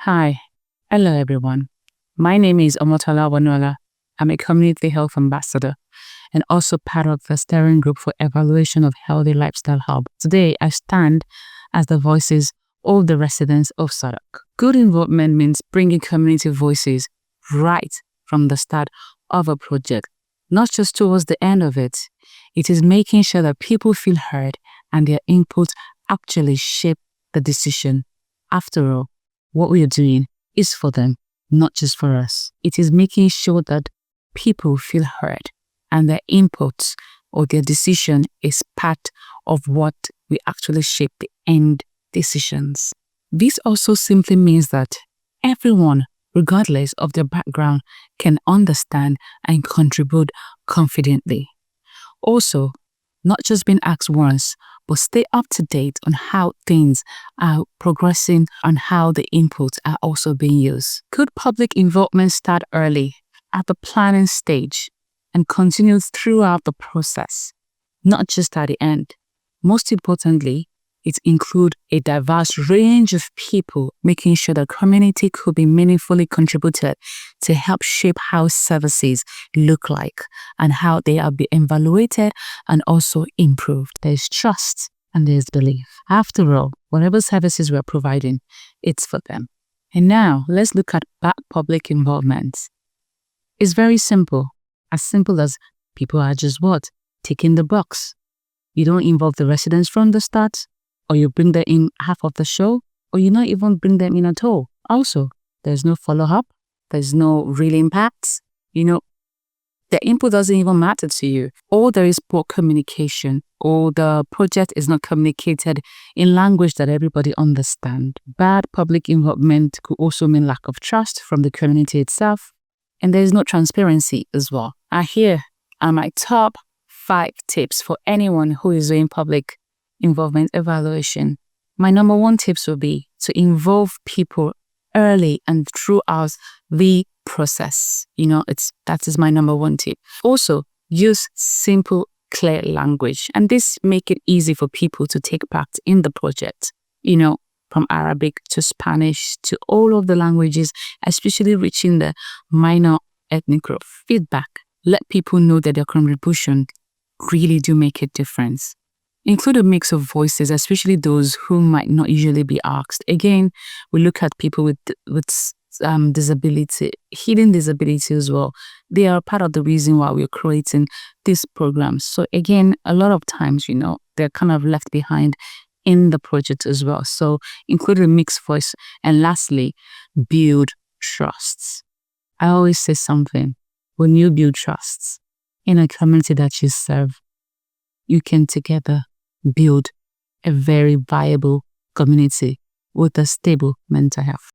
Hi, hello everyone. My name is Omotola Wonuola. I'm a community health ambassador and also part of the steering group for evaluation of Healthy Lifestyle Hub. Today, I stand as the voices of the residents of Southwark. Good involvement means bringing community voices right from the start of a project, not just towards the end of it. It is making sure that people feel heard and their input actually shape the decision. After all, what we are doing is for them, not just for us. It is making sure that people feel heard and their input or their decision is part of what we actually shape the end decisions. This also simply means that everyone, regardless of their background, can understand and contribute confidently. Also, not just being asked once, but stay up to date on how things are progressing and how the inputs are also being used. Could public involvement start early at the planning stage and continue throughout the process, not just at the end? Most importantly, it includes a diverse range of people, making sure the community could be meaningfully contributed to help shape how services look like and how they are being evaluated and also improved. There's trust and there's belief. After all, whatever services we're providing, it's for them. And now let's look at back public involvement. It's very simple as people are just what? Ticking the box. You don't involve the residents from the start, or you bring them in half of the show, or you not even bring them in at all. Also, there's no follow-up, there's no real impact. The input doesn't even matter to you. Or there is poor communication, or the project is not communicated in language that everybody understands. Bad public involvement could also mean lack of trust from the community itself, and there is no transparency as well. Here are my top 5 tips for anyone who is doing public involvement evaluation. My number 1 tips will be to involve people early and throughout the process. That is my number 1 tip. Also, use simple, clear language, and this make it easy for people to take part in the project. From Arabic to Spanish to all of the languages, especially reaching the minor ethnic group. Feedback. Let people know that their contribution really do make a difference. Include a mix of voices, especially those who might not usually be asked. Again, we look at people with disability, hidden disability as well. They are part of the reason why we're creating these programs. So again, a lot of times, they're kind of left behind in the project as well. So include a mixed voice. And lastly, build trusts. I always say something. When you build trusts in a community that you serve, you can together build a very viable community with a stable mental health.